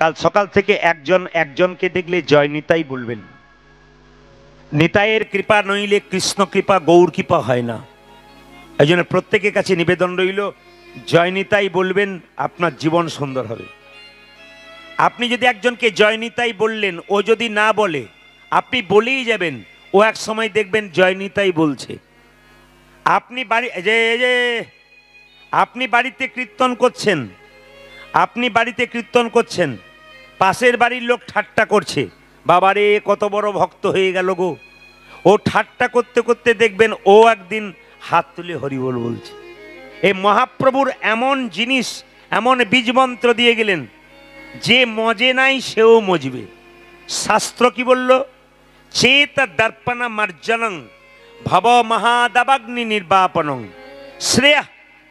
কাল সকাল থেকে একজনকে দেখলে জয় নিতাই বলবেন। নিতাইয়ের কৃপা নইলে কৃষ্ণ কৃপা গৌর কৃপা হয় না। এই জন্য প্রত্যেকের কাছে নিবেদন রইল, জয় নিতাই বলবেন, আপনার জীবন সুন্দর হবে। আপনি যদি একজনকে জয় নিতাই বললেন, ও যদি না বলে, আপনি বলেই যাবেন, ও এক সময় দেখবেন জয় নিতাই বলছে। আপনি বাড়িতে কীর্তন করছেন, পাশের বাড়ির লোক ঠাট্টা করছে, বাবারে কত বড় ভক্ত হয়ে গেল গো। ও ঠাট্টা করতে করতে দেখবেন ও একদিন হাত তুলে হরিবোল বলছে। এই মহাপ্রভুর এমন জিনিস, এমন বীজ মন্ত্র দিয়ে গেলেন, যে মজে নাই সেও মজবে। শাস্ত্র কি বলল? চেত দর্পণ মার্জনং ভব মহাদাবাগ্নি নির্বাপনং শ্রেয়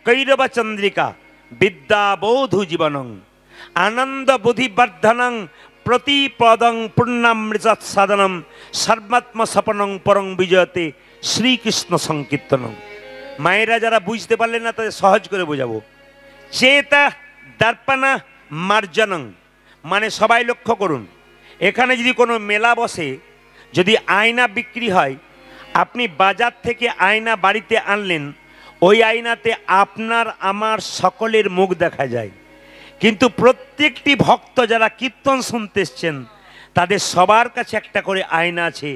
কৈরব চন্দ্রিকা বিদ্যা বৌধু জীবনং আনন্দ বুদ্ধিবর্ধনং প্রতিপদং পূর্ণামৃত সাধনম সর্বাত্ম সপনং পরং বিজয়তে শ্রীকৃষ্ণ সংকীর্তনং। মায়েরা যারা বুঝতে পারলেন না তাদের সহজ করে বোঝাবো। চেতা দর্পণা মার্জনং মানে সবাই লক্ষ্য করুন, এখানে যদি কোনো মেলা বসে, যদি আয়না বিক্রি হয়, আপনি বাজার থেকে আয়না বাড়িতে আনলেন, ওই আয়নাতে আপনার আমার সকলের মুখ দেখা যায়। কিন্তু প্রত্যেকটি ভক্ত যারা কীর্তন শুনতে এসছেন, তাদের সবার কাছে একটা করে আয়না আছে।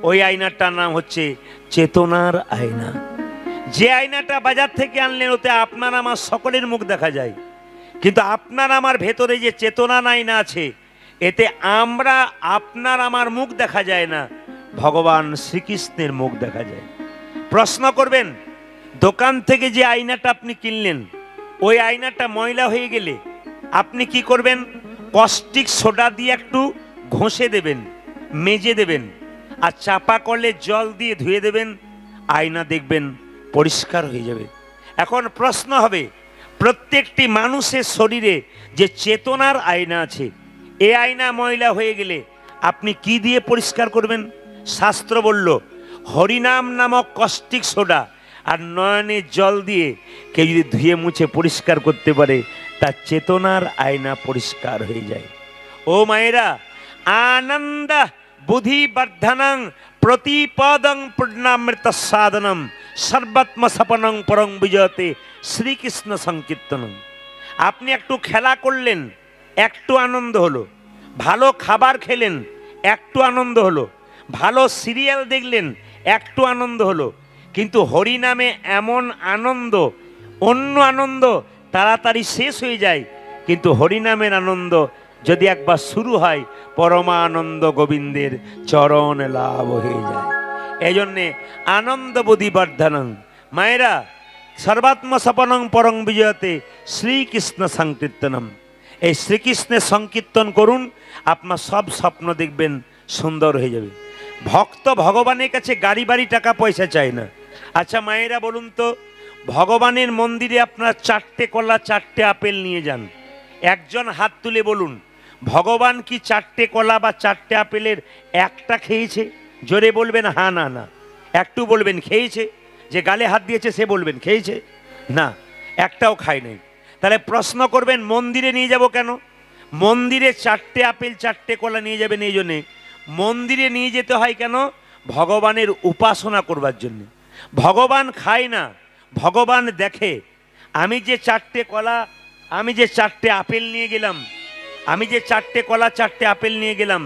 ওই আয়নাটার নাম হচ্ছে চেতনার আয়না। যে আয়নাটা বাজার থেকে আনলেন, ওতে আপনার আমার সকলের মুখ দেখা যায়। কিন্তু আপনার আমার ভেতরে যে চেতনার আয়না আছে, এতে আপনার আমার মুখ দেখা যায় না, ভগবান শ্রীকৃষ্ণের মুখ দেখা যায়। প্রশ্ন করবেন, দোকান থেকে যে আয়নাটা আপনি কিনলেন, ওই আয়নাটা ময়লা হয়ে গেলে আপনি কি করবেন? কস্টিক সোডা দিয়ে একটু ঘষে দেবেন, মেজে দেবেন, আর চাপা কলে জল দিয়ে ধুয়ে দেবেন, আয়না দেখবেন পরিষ্কার হয়ে যাবে। এখন প্রশ্ন হবে, প্রত্যেকটি মানুষের শরীরে যে চেতনার আয়না আছে, এই আয়না ময়লা হয়ে গেলে আপনি কি দিয়ে পরিষ্কার করবেন? শাস্ত্র বলল, হরিনাম নামক কস্টিক সোডা আর নয়নের জল দিয়ে কেউ যদি ধুয়ে মুছে পরিষ্কার করতে পারে, তার চেতনার আয়না পরিষ্কার হয়ে যায়। ও মায়েরা, আনন্দ বুদ্ধিবর্ধনং প্রতিপদং পূর্ণামৃত সাধনম সর্বাত্ম সপনং পরং বিজয়তে শ্রীকৃষ্ণ সংকীর্তনম। আপনি একটু খেলা করলেন, একটু আনন্দ হলো। ভালো খাবার খেলেন, একটু আনন্দ হলো। ভালো সিরিয়াল দেখলেন, একটু আনন্দ হলো। কিন্তু হরিনামে এমন আনন্দ, অন্য আনন্দ তাড়াতাড়ি শেষ হয়ে যায়, কিন্তু হরিনামের আনন্দ যদি একবার শুরু হয়, পরমানন্দ গোবিন্দের চরণ লাভ হয়ে যায়। এই জন্যে আনন্দ বুদ্ধিবর্ধনং। মায়েরা, সর্বাত্ম সপনং পরং বিজয়তে শ্রীকৃষ্ণ সংকীর্তনম। এই শ্রীকৃষ্ণের সংকীর্তন করুন, আপনার সব স্বপ্ন দেখবেন সুন্দর হয়ে যাবে। ভক্ত ভগবানের কাছে গাড়ি বাড়ি টাকা পয়সা চায় না। আচ্ছা মায়েরা বলুন তো, ভগবানের মন্দিরে আপনার 4টে কলা 4টে আপেল নিয়ে যান, একজন হাত তুলে বলুন, ভগবান কি 4টে কলা বা 4টে আপেলের একটা খেয়েছে? জোরে বলবেন হ্যাঁ না না। একটু বলবেন খেয়েছে। যে গালে হাত দিয়েছে সে বলবেন খেয়েছে? না, একটাও খায় নাই। তাহলে প্রশ্ন করবেন, মন্দিরে নিয়ে যাব কেন? মন্দিরে 4টে আপেল 4টে কলা নিয়ে যাবেন এই জন্যে। মন্দিরে নিয়ে যেতে হয় কেন? ভগবানের উপাসনা করবার জন্য। ভগবান খায় না, ভগবান দেখে। আমি যে 4টে কলা, আমি যে 4টে আপেল নিয়ে গেলাম, আমি যে 4টে কলা 4টে আপেল নিয়ে গেলাম,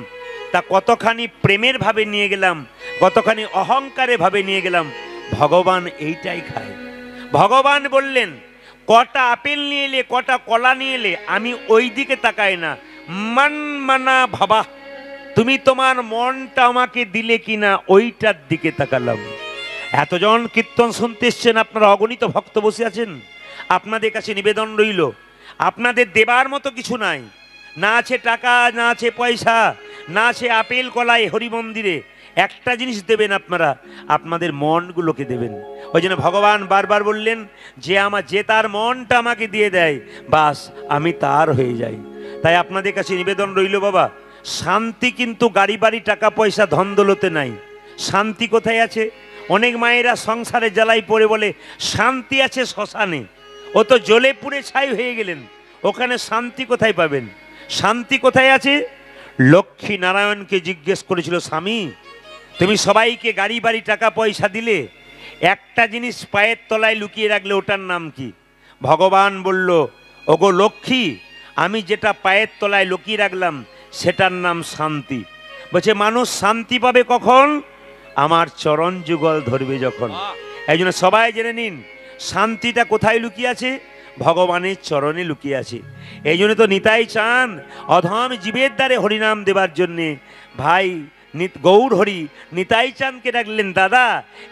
তা কতখানি প্রেমের ভাবে নিয়ে গেলাম, কতখানি অহংকারে ভাবে নিয়ে গেলাম, ভগবান এইটাই খায়। ভগবান বললেন, কটা আপেল নিয়ে এলে, কটা কলা নিয়ে এলে, আমি ওই দিকে তাকাই না, মন মানা ভাবা, তুমি তোমার মনটা আমাকে দিলে কিনা ওইটার দিকে তাকালাম। এতজন কীর্তন শুনতে এসছেন, আপনারা অগণিত ভক্ত বসে আছেন। আপনাদের কাছে নিবেদন রইল, আপনাদের দেবার মতো কিছু নাই, না আছে টাকা, না আছে পয়সা, না আছে আপেল কলাই হরি মন্দিরে। একটা জিনিস দেবেন আপনারা, আপনাদের মনগুলোকে দেবেন। ওই জন্য ভগবান বারবার বললেন, যে তার মনটা আমাকে দিয়ে দেয়, বাস আমি তার হয়ে যাই। তাই আপনাদের কাছে নিবেদন রইল, বাবা, শান্তি কিন্তু গাড়ি বাড়ি টাকা পয়সা ধন দৌলতে নাই। শান্তি কোথায় আছে? অনেক মায়েরা সংসারে জ্বালাই পড়ে বলে শান্তি আছে শ্মশানে। ও তো জ্বলে পুড়ে ছাই হয়ে গেলেন, ওখানে শান্তি কোথায় পাবেন? শান্তি কোথায় আছে? লক্ষ্মী নারায়ণকে জিজ্ঞেস করেছিল, স্বামী তুমি সবাইকে গাড়ি বাড়ি টাকা পয়সা দিলে, একটা জিনিস পায়ের তলায় লুকিয়ে রাখলে ওটার নাম কি? ভগবান বলল, ওগো লক্ষ্মী, আমি যেটা পায়ের তলায় লুকিয়ে রাখলাম সেটার নাম শান্তি। বলছে মানুষ শান্তি পাবে কখন? আমার চরণ যুগল ধরবে যখন। এই জন্য সবাই জেনে নিন শান্তিটা কোথায় লুকিয়ে আছে? ভগবানের চরণে লুকিয়ে আছে। এই জন্য তো নিতাই চান অধম জীবের দ্বারে হরিনাম দেবার জন্যে ভাই গৌর হরি নিতাই চাঁদকে ডাকলেন, দাদা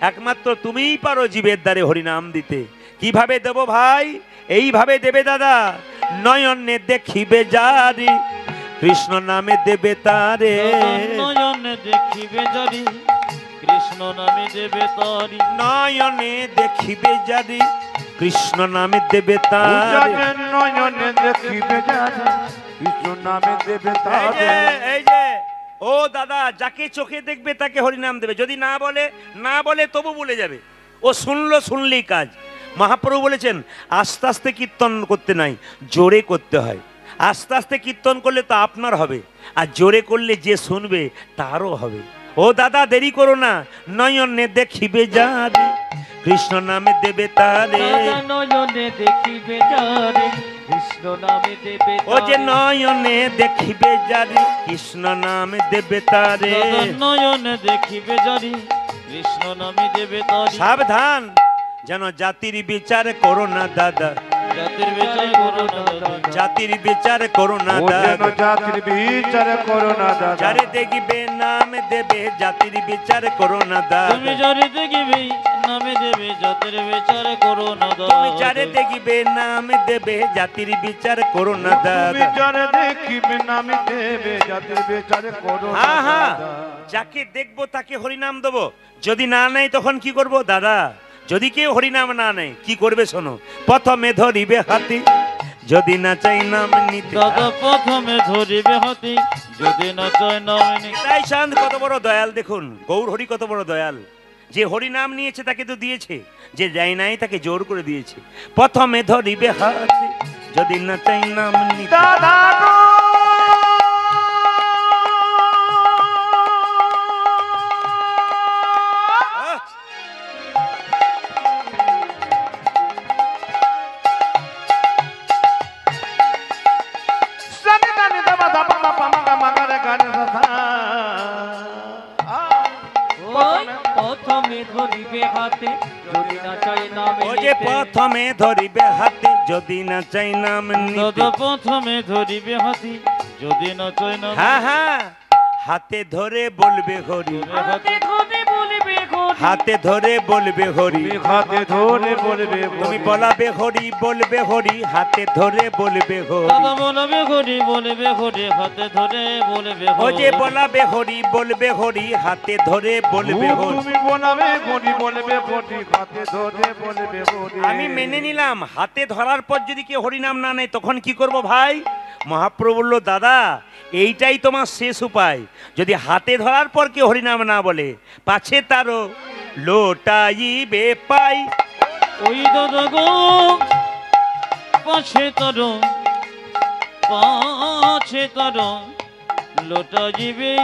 একমাত্র তুমিই পারো জীবের দ্বারে হরিনাম দিতে। কিভাবে দেব ভাই? এইভাবে দেবে দাদা, নয়নে দেখিবে যারি কৃষ্ণ নামে দেবে তারে, নয়নে দেখিবে যারি কৃষ্ণ নামে দেবে তারি, নয়নে দেখিবে যারি কৃষ্ণ নামে দেবে তারে, নয়নে দেখিবে যারি কৃষ্ণ নামে দেবে তারে। এই যে ও দাদা, যাকে চোখে দেখবে তাকে হরিনাম দেবে, যদি না বলে তবু বলে যাবে। ও শুনলেই কাজ। মহাপ্রভু বলেছেন আস্তে আস্তে কীর্তন করতে নাই, জোরে করতে হয়। আস্তে আস্তে কীর্তন করলে তো আপনার হবে, আর জোরে করলে যে শুনবে তারও হবে। ও দাদা দেরি করো না, নয়নে দেখিবে যারে কৃষ্ণ নামে দেবে তারে, নয়নে দেখিবে যারে কৃষ্ণ নামে দেবে তারে, ও যে নয়নে দেখিবে যারে কৃষ্ণ নামে দেবে তারে, নয়নে দেখিবে যারে কৃষ্ণ নামে দেবে তারে। সাবধান যেন জাতির বিচার করো না দাদা, জাতির বিচার করো না দাদা, জাতির বিচার করো না দাদা, জাতির বিচার করো না দাদা, যারে দেখবে নাম দেবে জাতির বিচার করো না দাদা, তুমি যারে দেখবে নামে দেবে জাতির বিচার করো না দাদা, তুমি যারে দেখবে নাম দেবে জাতির বিচার করো না দাদা, যারে দেখিবে নামে দেবে জাতির বিচার করো না হ্যাঁ হ্যাঁ, দাদা। যাকে দেখবো তাকে হরিনাম দেবো, যদি না নেয় তখন কি করব দাদা? যদি কেউ হরিনাম না নেয় কি করবে শোনো, প্রথমে ধরিবে হাতি যদি না চাই নাম নিতে, দাদা প্রথমে ধরিবে হাতি যদি না চায় নাম নিতে। তাই চাঁদ কত বড় দয়াল দেখুন, গৌর হরি কত বড় দয়াল, যে হরিনাম নিয়েছে তাকে তো দিয়েছে, যে যায় নাই তাকে জোর করে দিয়েছে। প্রথমে ধরিবে হাতি যদি না চাই নাম নিতে, দাদা গো প্রথমে ধরিবে হাতে যদি না চায় নাম ও যে প্রথমে ধরিবে হাতি যদি না চাই নাম নিতে, দাদা প্রথমে ধরিবে হাতি যদি না চায় নাম, হ্যাঁ হ্যাঁ, হাতে ধরে বলবে হরি, হাতে ধরে বলবে হরি, হাতে ধরে বলবে হরি, হাতে ধরে বলবে তুমি বলাবে হরি বলবে হরি, হাতে ধরে বলবে হরি, দাদা বলবে হরি বলবে হরি হাতে ধরে বলবে ও হরি, যে বলাবে হরি বলবে হরি, হাতে ধরে বলবে হরি। তুমি বলাবে হরি বলবে হরি হাতে ধরে বলবে হরি। আমি মেনে নিলাম, হাতে ধরার পর যদি কেউ হরিনাম না নেয় তখন কি করব ভাই? মহাপ্রভু বলল, দাদা এইটাই তোমার শেষ উপায়, যদি হাতে ধরার পর কেউ হরিনাম না বলে পাছে তারও লোটাইবে পাই, ওই দাদা গো পাছে তার লোটা যাবে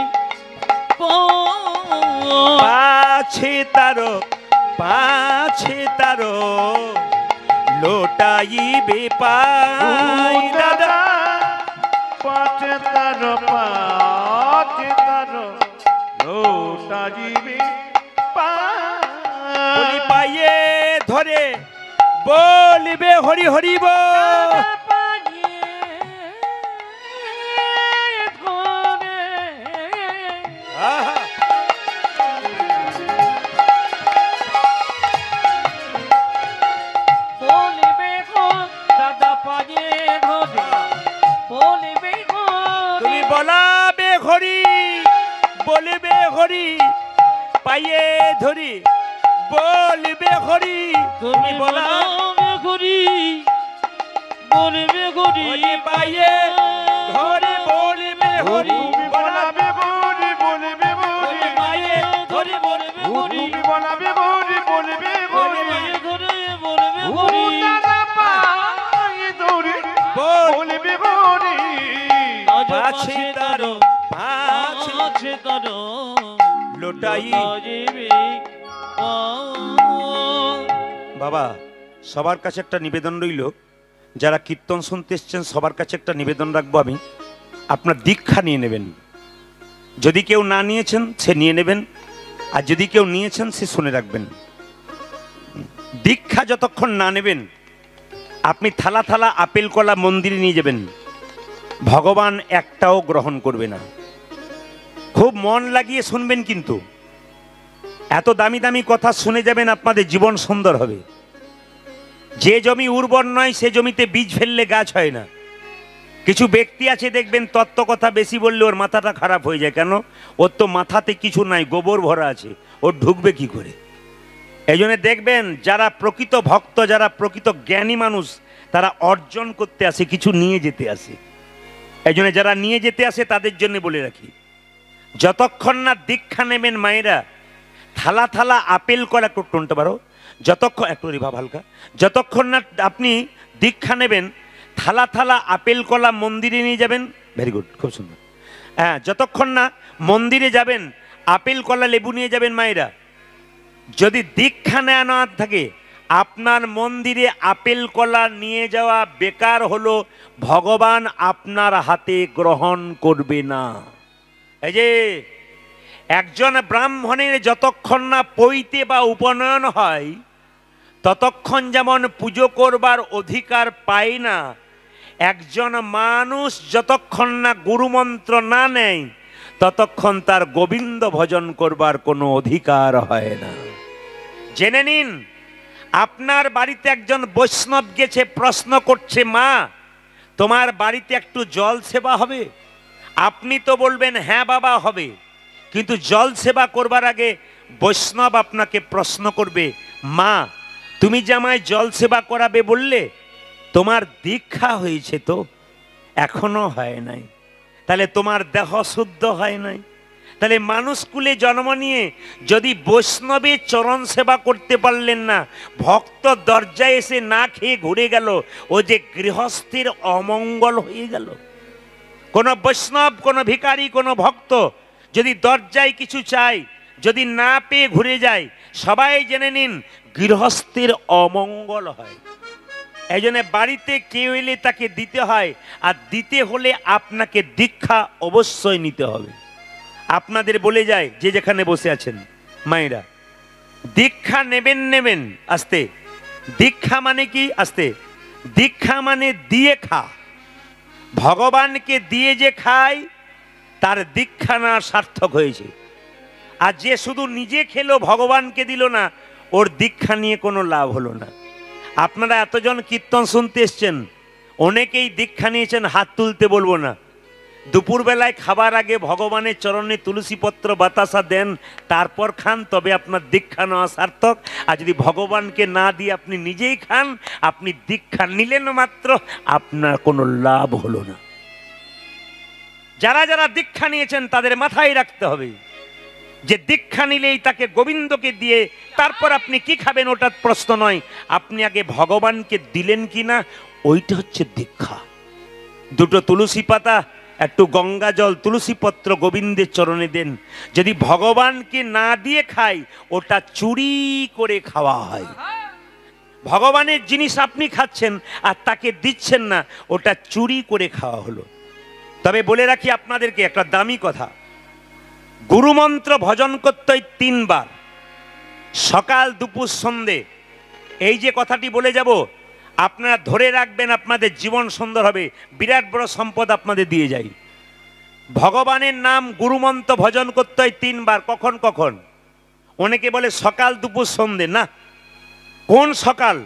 পাছে তারো লোটাইবে পাই, দাদা পাঁচে তার লোটা জিবি বলি পাইয়ে ধরে বলবে হরি হরি বল, আহা, তুমি বলাবে হরি বলবে হরি পাইয়ে ধরি বলবে হরি, তুমি বলাবে হরি বলবে হরি পাইয়ে ধরে বলবে হরি, তুমি বলাবে হরি বলবে হরি পাইয়ে ধরে বলবে হরি, তুমি বলাবে হরি বলবে হরি ধরে বলবে হরি, দাদা পায়ে ধরে বলবে হরি পাছে তারো পাছে তারো লোটাই। বাবা, সবার কাছে একটা নিবেদন রইল, যারা কীর্তন শুনতে এসছেন সবার কাছে একটা নিবেদন রাখবো আমি, আপনার দীক্ষা নিয়ে নেবেন। যদি কেউ না নিয়েছেন সে নিয়ে নেবেন, আর যদি কেউ নিয়েছেন সে শুনে রাখবেন। দীক্ষা যতক্ষণ না নেবেন, আপনি থালা থালা আপেল কলা মন্দিরে নিয়ে যাবেন, ভগবান একটাও গ্রহণ করবে না। খুব মন লাগিয়ে শুনবেন, কিন্তু এত দামি দামি কথা শুনে যাবেন, আপনাদের জীবন সুন্দর হবে। যে জমি উর্বর নয় সে জমিতে বীজ ফেললে গাছ হয় না। কিছু ব্যক্তি আছে দেখবেন তত্ত্ব কথা বেশি বললে ওর মাথাটা খারাপ হয়ে যায়। কেন? ওর তো মাথাতে কিছু নাই, গোবর ভরা আছে, ওর ঢুকবে কি করে? এই জন্য দেখবেন যারা প্রকৃত ভক্ত, যারা প্রকৃত জ্ঞানী মানুষ, তারা অর্জন করতে আসে, কিছু নিয়ে যেতে আসে। এই জন্য যারা নিয়ে যেতে আসে তাদের জন্য বলে রাখি, যতক্ষণ না দীক্ষা নেবেন মায়েরা, থালা থালা আপেল কলা একটু টনতে পারো, যতক্ষণ একটু রিভাব হালকা, যতক্ষণ না আপনি দীক্ষা নেবেন, থালা থালা আপেল কলা মন্দিরে নিয়ে যাবেন। ভেরি গুড, খুব সুন্দর। হ্যাঁ, যতক্ষণ না মন্দিরে যাবেন আপেল কলা লেবু নিয়ে যাবেন মায়েরা। যদি দীক্ষা নেওয়া না থাকে, আপনার মন্দিরে আপেল কলা নিয়ে যাওয়া বেকার হলো, ভগবান আপনার হাতে গ্রহণ করবে না। এই যে একজন ব্রাহ্মণের যতক্ষণ না পৈতে বা উপনয়ন হয়, ততক্ষণ যেমন পুজো করবার অধিকার পায় না, একজন মানুষ যতক্ষণ না গুরুমন্ত্র না নেয় ততক্ষণ তার গোবিন্দ ভজন করবার কোনো অধিকার হয় না। জেনে নিন, আপনার বাড়িতে একজন বৈষ্ণব গেছে, প্রশ্ন করছে, মা তোমার বাড়িতে একটু জল সেবা হবে? আপনি তো বলবেন হ্যাঁ বাবা হবে, কিন্তু জল সেবা করবার আগে বৈষ্ণব আপনাকে প্রশ্ন করবে, মা তুমি যে আমায় জল সেবা করাবে বললে, তোমার দীক্ষা হয়েছে তো? এখনো হয় নাই। তাহলে তোমার দেহ শুদ্ধ হয় নাই। তাহলে মানুষ কুলে জন্ম নিয়ে যদি বৈষ্ণবের চরণ সেবা করতে পারলেন না, ভক্ত দরজায় এসে না খেয়ে ঘুরে গেল, ও যে গৃহস্থের অমঙ্গল হয়ে গেল। কোনো বৈষ্ণব, কোনো ভিখারি, কোনো ভক্ত যদি দরজায় কিছু চায়, যদি না পেয়ে ঘুরে যায়, সবাই জেনে নিন গৃহস্থের অমঙ্গল হয়। এই জন্য বাড়িতে কেউ এলে তাকে দিতে হয়, আর দিতে হলে আপনাকে দীক্ষা অবশ্যই নিতে হবে। আপনাদের বলে যায়, যে যেখানে বসে আছেন মায়েরা, দীক্ষা নেবেন নেবেন আস্তে। দীক্ষা মানে কি? আস্তে। দীক্ষা মানে দিয়ে খা। ভগবানকে দিয়ে যে খায় তার দীক্ষা না সার্থক হয়েছে। আর যে শুধু নিজে খেলো ভগবানকে দিল না, ওর দীক্ষা নিয়ে কোনো লাভ হলো না। আপনারা এতজন কীর্তন শুনতে এসছেন, অনেকেই দীক্ষা নিয়েছেন, হাত তুলতে বলবো না। দুপুরবেলায় খাবার আগে ভগবানের চরণে তুলসী পত্র বাতাসা দেন, তারপর খান, তবে আপনার দীক্ষা নেওয়া সার্থক। আর যদি ভগবানকে না দিয়ে আপনি নিজেই খান, আপনি দীক্ষা নিলেন মাত্র, আপনার কোনো লাভ হলো না। যারা যারা দীক্ষা নিয়েছেন তাদের মাথায় রাখতে হবে যে দীক্ষা নিলেই তাকে গোবিন্দকে দিয়ে তারপর আপনি কি খাবেন ওটা প্রশ্ন নয়, আপনি আগে ভগবানকে দিলেন কিনা ওইটা হচ্ছে দীক্ষা। দুটো তুলসী পাতা, একটু গঙ্গা জল, তুলসী পত্র গোবিন্দের চরণে দেন। যদি ভগবানকে না দিয়ে খাই, ওটা চুরি করে খাওয়া হয়। ভগবানের জিনিস আপনি খাচ্ছেন আর তাকে দিচ্ছেন না, ওটা চুরি করে খাওয়া হলো। তবে বলে রাখি আপনাদেরকে একটা দামি কথা, গুরুমন্ত্র ভজন করতে হয় 3 বার, সকাল দুপুর সন্ধে। এই যে কথাটি বলে যাব, আপনারা ধরে রাখবেন, আপনাদের জীবন সুন্দর হবে। বিরাট বড় সম্পদ আপনাদের দিয়ে যাই। ভগবানের নাম গুরুমন্ত্র ভজন করতে হয় 3 বার। কখন কখন? অনেকে বলে সকাল দুপুর সন্ধে। না, কোন সকাল?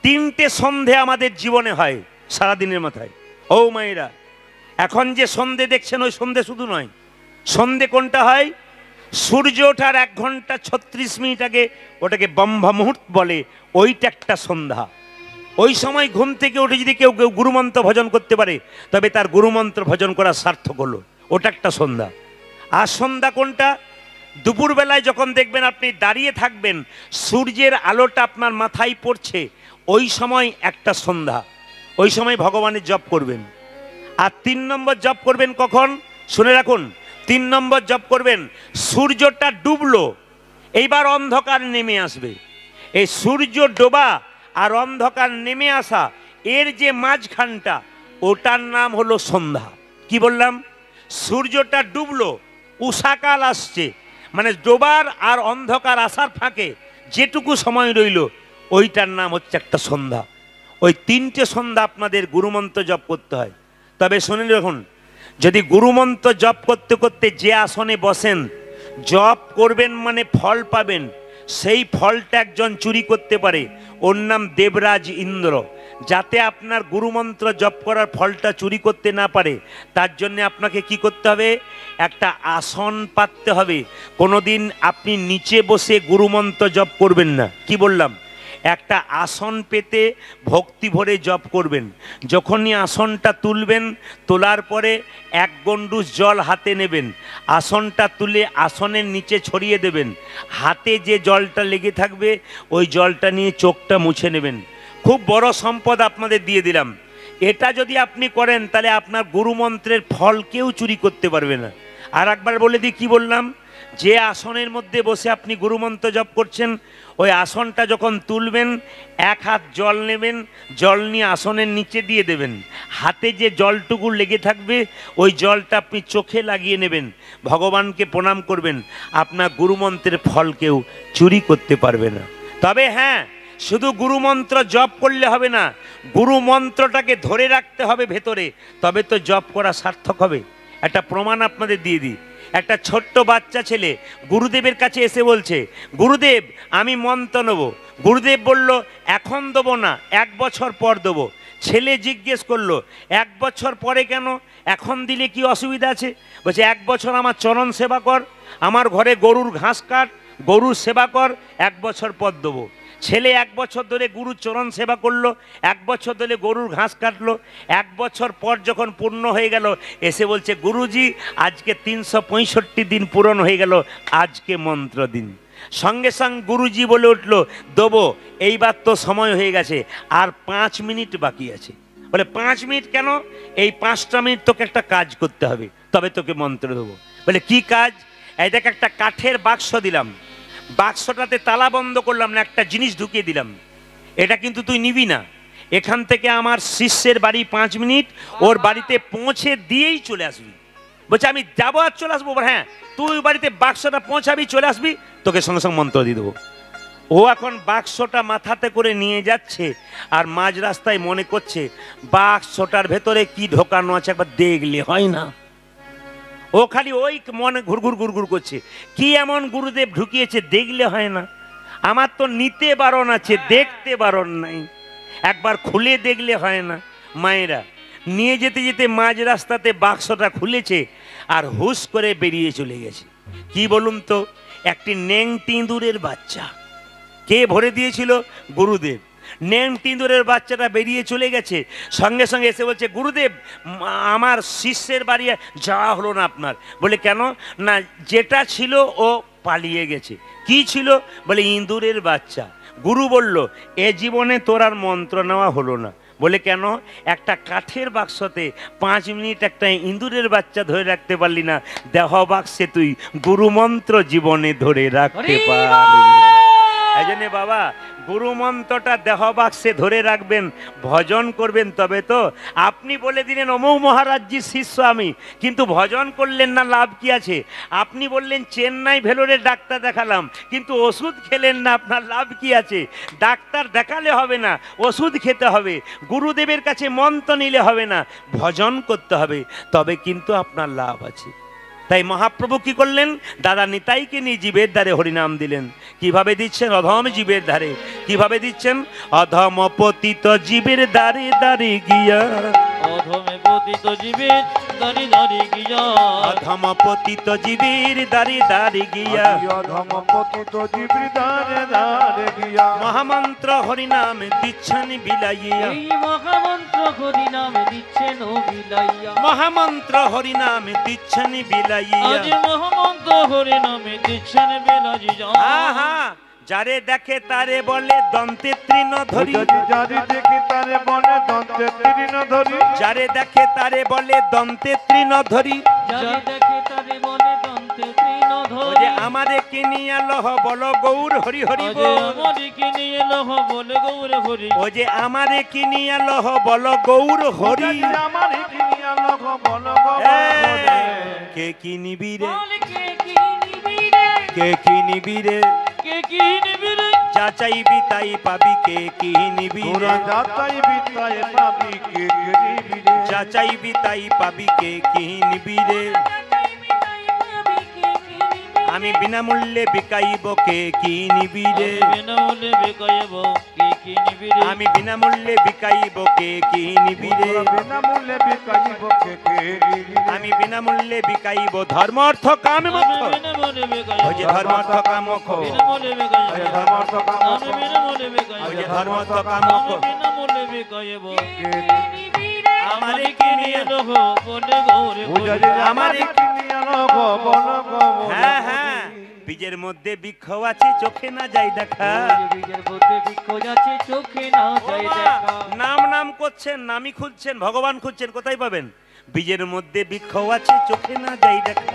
3টে সন্ধে আমাদের জীবনে হয় সারাদিনের মাথায়। ও মায়েরা, এখন যে সন্ধে দেখছেন ওই সন্ধে শুধু নয়। সন্ধে কোনটা হয়? সূর্য ওঠার 1 ঘন্টা 36 মিনিট আগে, ওটাকে ব্রহ্ম মুহূর্ত বলে, ওইটা একটা সন্ধ্যা। ওই সময় ঘুম থেকে উঠে যদি কেউ কেউ গুরুমন্ত্র ভজন করতে পারে, তবে তার গুরুমন্ত্র ভজন করা সার্থক হলো, ওটা একটা সন্ধ্যা। আর সন্ধ্যা কোনটা? দুপুরবেলায় যখন দেখবেন আপনি দাঁড়িয়ে থাকবেন, সূর্যের আলোটা আপনার মাথায় পড়ছে, ওই সময় একটা সন্ধ্যা। ওই সময় ভগবানের জপ করবেন। আর 3 নম্বর জপ করবেন কখন? শুনে রাখুন, 3 নম্বর জপ করবেন সূর্যটা ডুবলো, এইবার অন্ধকার নেমে আসবে। এই সূর্য ডোবা আর অন্ধকার নেমে আসা এর যে মাঝখানটা, ওটার নাম হলো সন্ধ্যা। কি বললাম? সূর্যটা ডুবলো, উষাকাল আসছে, মানে ডোবার আর অন্ধকার আসার ফাঁকে যেটুকু সময় রইল, ওইটার নাম হচ্ছে একটা সন্ধ্যা। ওই 3টে সন্ধ্যা আপনাদের গুরুমন্ত্র জপ করতে হয়। তবে শুনে রাখুন, যদি গুরুমন্ত্র জপ করতে করতে যে আসনে বসেন, জপ করবেন মানে ফল পাবেন, সেই ফলটা একজন চুরি করতে পারে, ওর নাম দেবরাজ ইন্দ্র। যাতে আপনার গুরুমন্ত্র জপ করার ফলটা চুরি করতে না পারে, তার জন্য আপনাকে কি করতে হবে? একটা আসন পাততে হবে। কোনোদিন আপনি নিচে বসে গুরুমন্ত্র জপ করবেন না। কি বললাম? একটা আসন পেতে ভক্তি ভরে জপ করবেন। যখনই আসনটা তুলবেন, তোলার পরে 1 গণ্ডূষ জল হাতে নেবেন, আসনটা তুলে আসনের নিচে ছড়িয়ে দেবেন। হাতে যে জলটা লেগে থাকবে, ওই জলটা নিয়ে চোখটা মুছে নেবেন। খুব বড় সম্পদ আপনাদের দিয়ে দিলাম। এটা যদি আপনি করেন, তাহলে আপনার গুরুমন্ত্রের ফল কেউ চুরি করতে পারবে না। আর একবার বলে দিই, কি বললাম? যে আসনের মধ্যে বসে আপনি গুরুমন্ত্র জপ করছেন, ওই আসনটা যখন তুলবেন, 1 হাত জল নেবেন, জল নিয়ে আসনের নিচে দিয়ে দেবেন। হাতে যে জলটুকু লেগে থাকবে, ওই জলটা আপনি চোখে লাগিয়ে নেবেন, ভগবানকে প্রণাম করবেন। আপনার গুরুমন্ত্রের ফল কেউ চুরি করতে পারবে না। তবে হ্যাঁ, শুধু গুরুমন্ত্র জপ করলে হবে না, গুরুমন্ত্রটাকে ধরে রাখতে হবে ভেতরে, তবে তো জপ করা সার্থক হবে। একটা প্রমাণ আপনাদের দিয়ে দিই। একটা ছোট্ট বাচ্চা ছেলে গুরুদেবের কাছে এসে বলছে, গুরুদেব আমি মন্ত্র নেব। গুরুদেব বলল, এখন দেবো না, 1 বছর পর দেবো। ছেলে জিজ্ঞেস করলো, 1 বছর পরে কেন? এখন দিলে কি অসুবিধা আছে? বলছে, 1 বছর আমার চরণ সেবা কর, আমার ঘরে গরুর ঘাস কাট, গরুর সেবা কর, 1 বছর পর দেবো। ছেলে 1 বছর ধরে গুরুর চরণ সেবা করলো, 1 বছর ধরে গরুর ঘাস কাটলো। 1 বছর পর যখন পূর্ণ হয়ে গেল, এসে বলছে, গুরুজি আজকে 365 দিন পূরণ হয়ে গেল, আজকে মন্ত্র দিন। সঙ্গে সঙ্গে গুরুজি বলে উঠলো, দেবো, এইবার তো সময় হয়ে গেছে, আর 5 মিনিট বাকি আছে। বলে, 5 মিনিট কেন? এই 5টা মিনিট তোকে একটা কাজ করতে হবে, তবে তোকে মন্ত্র দেবো। বলে, কি কাজ? এই দেখ, একটা কাঠের বাক্স দিলাম, বাক্সটাতে তালা বন্ধ করলাম না, একটা জিনিস ঢুকিয়ে দিলাম, এটা কিন্তু তুই নিবি না। এখান থেকে আমার শিষ্যের বাড়ি 5 মিনিট, ওর বাড়িতে পৌঁছে দিয়েই চলে আসবি। বলছে, আমি যাবো আর চলে আসবো? হ্যাঁ, তুই বাড়িতে বাক্সটা পৌঁছাবি, চলে আসবি, তোকে সঙ্গে সঙ্গে মন্ত্র দিয়ে দেবো। ও এখন বাক্সটা মাথাতে করে নিয়ে যাচ্ছে, আর মাঝ রাস্তায় মনে করছে, বাক্সটার ভেতরে কি ঢোকানো আছে একবার দেখলে হয় না। ও খালি ওই মনে ঘুরঘুর ঘুরঘুর করছে, কি এমন গুরুদেব ঢুকিয়েছে দেখলে হয় না? আমার তো নিতে বারণ আছে, দেখতে বারণ নাই, একবার খুলে দেখলে হয় না? মায়েরা নিয়ে যেতে যেতে মাঝ রাস্তাতে বাক্সটা খুলেছে, আর হুশ করে বেরিয়ে চলে গেছে। কি বলুন তো? একটি নেংটি ইঁদুরের বাচ্চা। কে ভরে দিয়েছিল? গুরুদেব। নেংটি ইঁদুরের বাচ্চাটা বেরিয়ে চলে গেছে, সঙ্গে সঙ্গে এসে বলছে, গুরুদেব আমার শিষ্যের বাড়ি যাওয়া হলো না আপনার। বলে, কেন? না, যেটা ছিল ও পালিয়ে গেছে। কি ছিল? বলে, ইঁদুরের বাচ্চা। গুরু বলল, এ জীবনে তোর আর মন্ত্র নেওয়া হলো না। বলে, কেন? একটা কাঠের বাক্সতে 5 মিনিট একটা ইঁদুরের বাচ্চা ধরে রাখতে পারলি না, দেহ বাক্সে তুই গুরুমন্ত্র জীবনে ধরে রাখতে পারবি। এই জন্য বাবা, গুরুমন্ত্রটা দেহ বাক্সে ধরে রাখবেন, ভজন করবেন, তবে তো। আপনি বলে দিলেন অমুক মহারাজজির শিষ্য আমি, কিন্তু ভজন করলেন না, লাভ কি আছে? আপনি বললেন চেন্নাই ভেলোরে ডাক্তার দেখালাম, কিন্তু ওষুধ খেলেন না, আপনার লাভ কি আছে? ডাক্তার দেখালে হবে না, ওষুধ খেতে হবে, গুরুদেবের কাছে মন্ত্র নিলে হবে না, ভজন করতে হবে, তবে কিন্তু আপনার লাভ আছে। তাই মহাপ্রভু কি করলেন? দাদা নিতাইকে নিয়ে জীবের ধারে হরিনাম দিলেন। কিভাবে দিচ্ছেন? অধম জীবের ধারে। কিভাবে দিচ্ছেন? অধম পতিত জীবের দ্বারে দ্বারে গিয়া, অধমে পতিত জীবের দাঁড়ি দাঁড়ি গিয়া, অধম পতিত জীবের দ্বারে দ্বারে গিয়া, অধম পতিত জীবের দ্বারে দ্বারে গিয়া, মহামন্ত্র হরিনাম দিচ্ছেন বিলাইয়া। এই মহামন্ত্র হরিনাম দিচ্ছেন ও বিলাইয়া, মহামন্ত্র হরিনাম দিচ্ছেন বিলাইয়া। আজ মহামন্ত্র হরিনাম দিচ্ছেন বিলাইয়া। হ্যাঁ, যারে দেখে তারে বলে দন্তে তৃণ ধরি, যদি যারি দেখি তারে বনে দন্তে তৃণ ধরি, যারে দেখে তারে বলে দন্তে তৃণ ধরি। যারে দেখে তারে বলে দন্তে তৃণ ও ধরি। যে আমারে কিনিয়া লহ বল গৌর হরি হরি ও যে বল। আমারে কিনে এলো বলে গৌর হরি। ও যে আমারে কিনিয়া লহ বল গৌর হরি। যদি আমার কিনিয়া লোক বল কে কিনিবি রে, বল কে কি নিবি রে, কে কিনিবি রে, কে কি নিবি রে। যা চাইবি তাই পাবি, কে কিনিবি রে, তোরা যাতাই বিতায় পাবি কে কিনিবি রে, যা চাইবি তাই পাবি, কে কিনিবি রে। আমি বিনামূল্যে বিকাইব, কে কিনিবি রে, বিনামূল্যে বিকাইব, কে কি নিবি রে। আমি বিনামূল্যে বিকাইব, কে কিনিবি রে, তোরা বিনামূল্যে বিকাইব কে কিনিবি রে। আমি বিনামূল্যে বিকাইব ধর্ম অর্থ কাম আমি মোক্ষ। বিনামূল্যে বিকাইব, ও যে ধর্ম অর্থ কাম মোক্ষ, বিনামূল্যে বিকাইব, ওই ধর্ম অর্থ কাম মোক্ষ। আমি বিনামূল্যে বিকাইব, ও যে ধর্ম অর্থ কাম আমি মোক্ষ। বিনামূল্যে বিকাইব। আমারে আমারে কিনে কিনে এলো বলে গৌর ও হরি। যদি আমারে আমার কিনিয়া লোক বল হ্যাঁ হ্যাঁ, বীজের মধ্যে বৃক্ষ আছে চোখে না যাই দেখা। বীজের মধ্যে বৃক্ষ যাচ্ছে চোখে না যায় দেখা। নাম নাম করছেন, নামই খুঁজছেন, ভগবান খুঁজছেন, কোথায় পাবেন? বীজের মধ্যে বৃক্ষ আছে চোখে না যাই দেখা।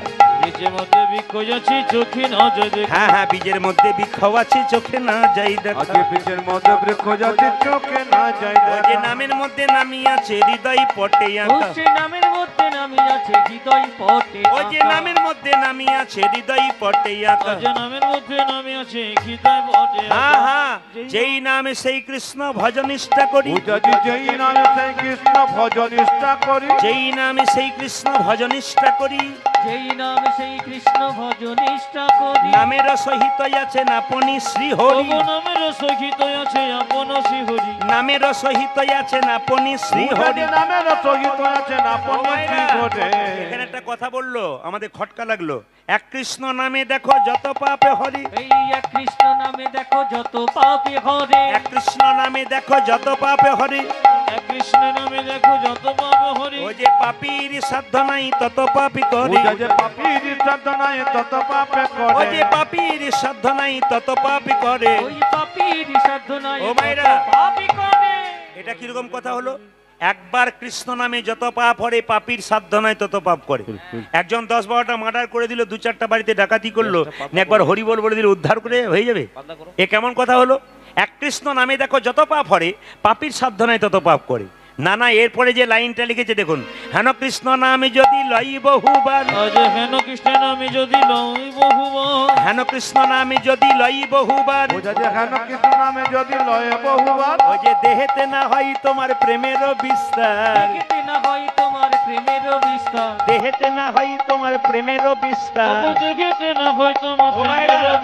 বীজের মধ্যে বৃক্ষ যাচ্ছে চোখে না যায় দেখা। হ্যাঁ হ্যাঁ, বীজের মধ্যে বৃক্ষ আছে চোখে না যাই দেখা। আগে পিছের মধ্যে বৃক্ষ যাচ্ছে চোখে না যায় ও যে নামের মধ্যে নামি আছে হৃদয় পটে ও আঁকা। সে নামের মধ্যে নামি আছে হৃদয় পটে ও যে আঁকা। নামের মধ্যে নামি আছে হৃদয় পটে আঁকা। ও যে নামের মধ্যে নামি আছে হৃদয় পটে হ্যাঁ আঁকা। হ্যাঁ, যেই নামে সেই কৃষ্ণ ভজনিষ্ঠা করি, ও যদি যেই নামে সেই কৃষ্ণ ভজন নিষ্ঠা করি, যেই নামে সেই কৃষ্ণ ভজনিষ্ঠা করি। যেই নামে সেই কৃষ্ণ ভজন নিষ্ঠা করি। নামের সহিত আছেন আপনি শ্রী হরি, তবু নামের সহিত আছে আপন শ্রী হরি। নামের সহিত আছেন আপনি শ্রী ও হরি। যদি নামের সহিত আছেন আপন শ্রী ঘটে। এখানে একটা কথা বললো, আমাদের খটকা লাগলো। এক কৃষ্ণ নামে দেখো যত পাপে হরি, এই এক কৃষ্ণ নামে দেখো যত পাপে হরে। এক কৃষ্ণ নামে দেখো যত পাপে হরি। এক কৃষ্ণ নামে দেখো যত পাপে হরে। ও যে পাপীর সাধ্য নাই তত পাপি ও করে, যে পাপীর সাধ্য নাই তত পাপে ও করে। যে পাপীর সাধ্য নাই তত পাপি করে। ওই পাপীর সাধ্য নাই ও তত মায়েরা। পাপী করে। এটা কিরকম কথা হলো? একবার কৃষ্ণ নামে যত পাপ হরে, পাপীর সাধ্য নাই তত পাপ করে। একজন 10-12টা মার্ডার করে দিল, 2-4টা বাড়িতে ডাকাতি করলো, একবার হরি বল বলে দিল, উদ্ধার করে হয়ে যাবে? এ কেমন কথা হলো? এক কৃষ্ণ নামে দেখো যত পাপ হরে, পাপীর সাধ্য নাই তত পাপ করে। না না, এরপরে যে লাইনটা লিখেছে দেখুন, হেন কৃষ্ণ নামে যদি লই বহুবার, আজ হেন কৃষ্ণ নামে যদি লই বহুবার। হেন কৃষ্ণ নামে যদি লই বহুবার। ও যদি হেন কৃষ্ণ নামে যদি লয় বহুবার, ও যে দেহেতে না হয় তোমার প্রেমের বিস্তার, দেখিতে না হয় তোমার প্রেমের বিস্তার। দেহেতে না হয় তোমার প্রেমের বিস্তার। দেখিতে না হয় তোমার ও মায়েরা, প্রেমের